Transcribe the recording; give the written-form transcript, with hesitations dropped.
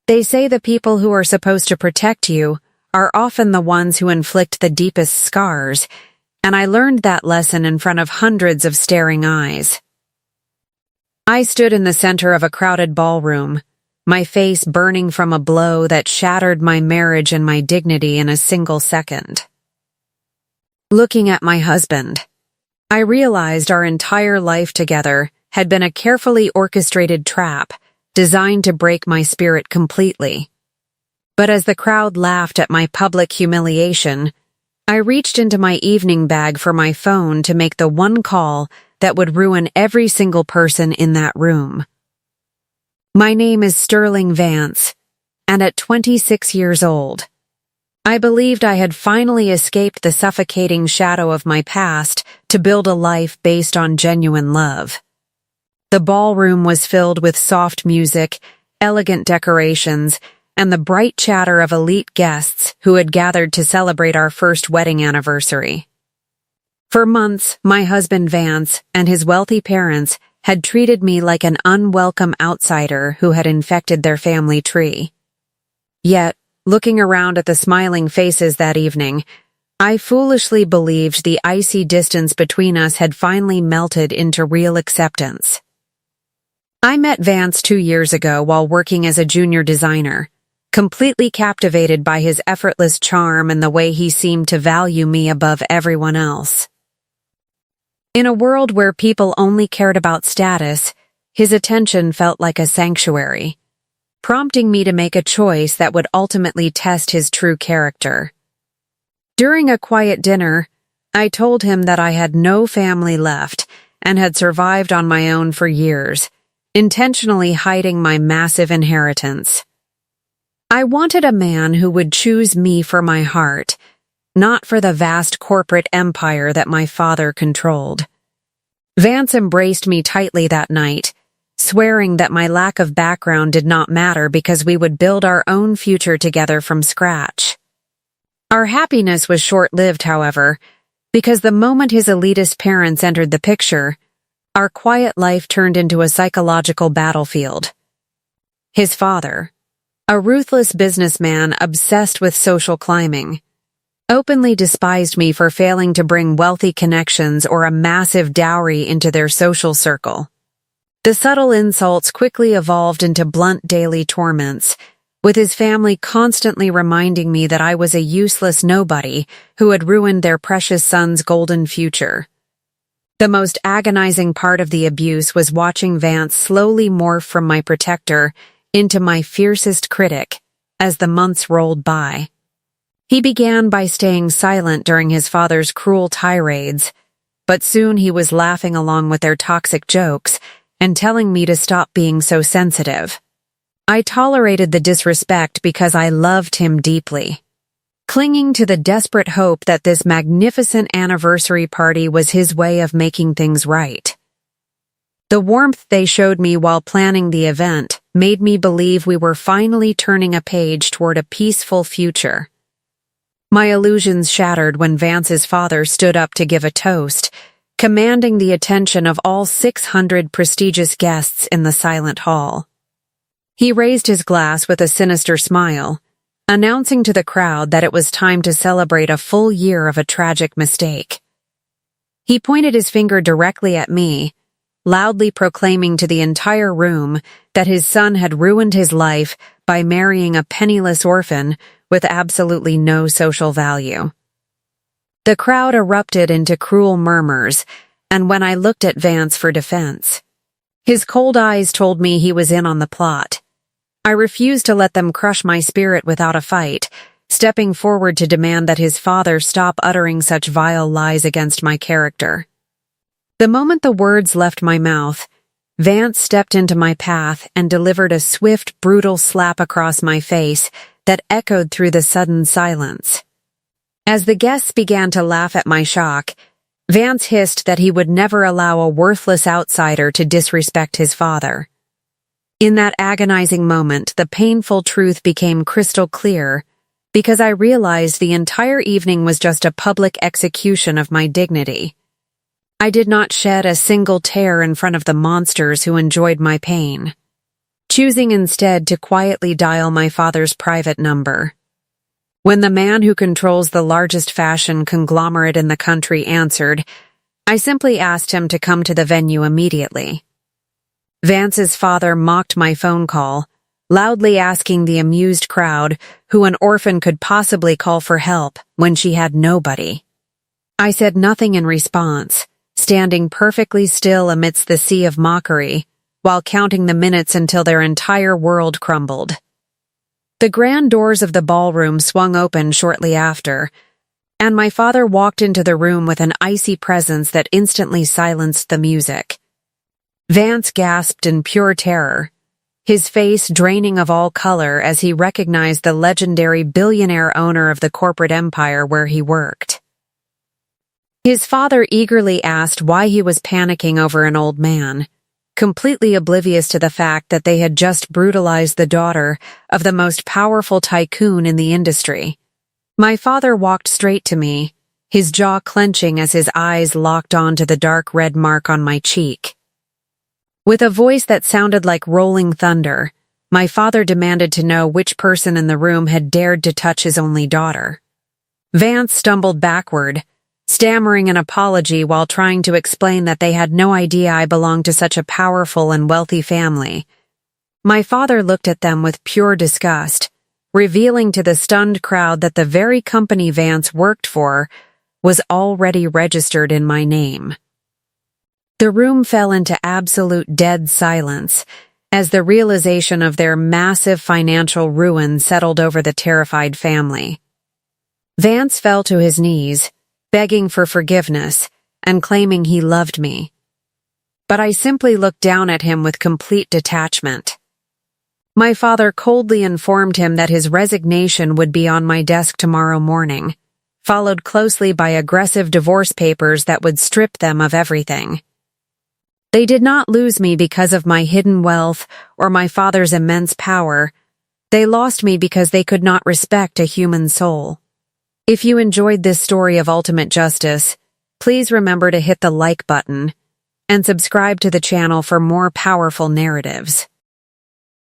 They say the people who are supposed to protect you are often the ones who inflict the deepest scars, and I learned that lesson in front of hundreds of staring eyes. I stood in the center of a crowded ballroom, my face burning from a blow that shattered my marriage and my dignity in a single second. Looking at my husband, I realized our entire life together had been a carefully orchestrated trap designed to break my spirit completely. But as the crowd laughed at my public humiliation, I reached into my evening bag for my phone to make the one call that would ruin every single person in that room. My name is Sterling Vance, and at 26 years old, I believed I had finally escaped the suffocating shadow of my past to build a life based on genuine love. The ballroom was filled with soft music, elegant decorations, and the bright chatter of elite guests who had gathered to celebrate our first wedding anniversary. For months, my husband Vance and his wealthy parents had treated me like an unwelcome outsider who had infected their family tree. Yet, looking around at the smiling faces that evening, I foolishly believed the icy distance between us had finally melted into real acceptance. I met Vance 2 years ago while working as a junior designer, completely captivated by his effortless charm and the way he seemed to value me above everyone else. In a world where people only cared about status, his attention felt like a sanctuary, prompting me to make a choice that would ultimately test his true character. During a quiet dinner, I told him that I had no family left and had survived on my own for years, intentionally hiding my massive inheritance. I wanted a man who would choose me for my heart, not for the vast corporate empire that my father controlled. Vance embraced me tightly that night, swearing that my lack of background did not matter because we would build our own future together from scratch. Our happiness was short-lived, however, because the moment his elitist parents entered the picture, our quiet life turned into a psychological battlefield. His father, a ruthless businessman obsessed with social climbing, openly despised me for failing to bring wealthy connections or a massive dowry into their social circle. The subtle insults quickly evolved into blunt daily torments, with his family constantly reminding me that I was a useless nobody who had ruined their precious son's golden future. The most agonizing part of the abuse was watching Vance slowly morph from my protector into my fiercest critic as the months rolled by. He began by staying silent during his father's cruel tirades, but soon he was laughing along with their toxic jokes and telling me to stop being so sensitive. I tolerated the disrespect because I loved him deeply, clinging to the desperate hope that this magnificent anniversary party was his way of making things right. The warmth they showed me while planning the event made me believe we were finally turning a page toward a peaceful future. My illusions shattered when Vance's father stood up to give a toast, commanding the attention of all 600 prestigious guests in the silent hall. He raised his glass with a sinister smile, announcing to the crowd that it was time to celebrate a full year of a tragic mistake. He pointed his finger directly at me, loudly proclaiming to the entire room that his son had ruined his life by marrying a penniless orphan with absolutely no social value. The crowd erupted into cruel murmurs, and when I looked at Vance for defense, his cold eyes told me he was in on the plot. I refused to let them crush my spirit without a fight, stepping forward to demand that his father stop uttering such vile lies against my character. The moment the words left my mouth, Vance stepped into my path and delivered a swift, brutal slap across my face that echoed through the sudden silence. As the guests began to laugh at my shock, Vance hissed that he would never allow a worthless outsider to disrespect his father. In that agonizing moment, the painful truth became crystal clear, because I realized the entire evening was just a public execution of my dignity. I did not shed a single tear in front of the monsters who enjoyed my pain. choosing instead to quietly dial my father's private number. When the man who controls the largest fashion conglomerate in the country answered, I simply asked him to come to the venue immediately. Vance's father mocked my phone call, loudly asking the amused crowd who an orphan could possibly call for help when she had nobody. I said nothing in response, standing perfectly still amidst the sea of mockery, while counting the minutes until their entire world crumbled. The grand doors of the ballroom swung open shortly after, and my father walked into the room with an icy presence that instantly silenced the music. Vance gasped in pure terror, his face draining of all color as he recognized the legendary billionaire owner of the corporate empire where he worked. His father eagerly asked why he was panicking over an old man, completely oblivious to the fact that they had just brutalized the daughter of the most powerful tycoon in the industry. My father walked straight to me, his jaw clenching as his eyes locked onto the dark red mark on my cheek. With a voice that sounded like rolling thunder, my father demanded to know which person in the room had dared to touch his only daughter. Vance stumbled backward, stammering an apology while trying to explain that they had no idea I belonged to such a powerful and wealthy family. My father looked at them with pure disgust, revealing to the stunned crowd that the very company Vance worked for was already registered in my name. The room fell into absolute dead silence as the realization of their massive financial ruin settled over the terrified family. Vance fell to his knees, begging for forgiveness and claiming he loved me. But I simply looked down at him with complete detachment. My father coldly informed him that his resignation would be on my desk tomorrow morning, followed closely by aggressive divorce papers that would strip them of everything. They did not lose me because of my hidden wealth or my father's immense power. They lost me because they could not respect a human soul. If you enjoyed this story of ultimate justice, please remember to hit the like button and subscribe to the channel for more powerful narratives.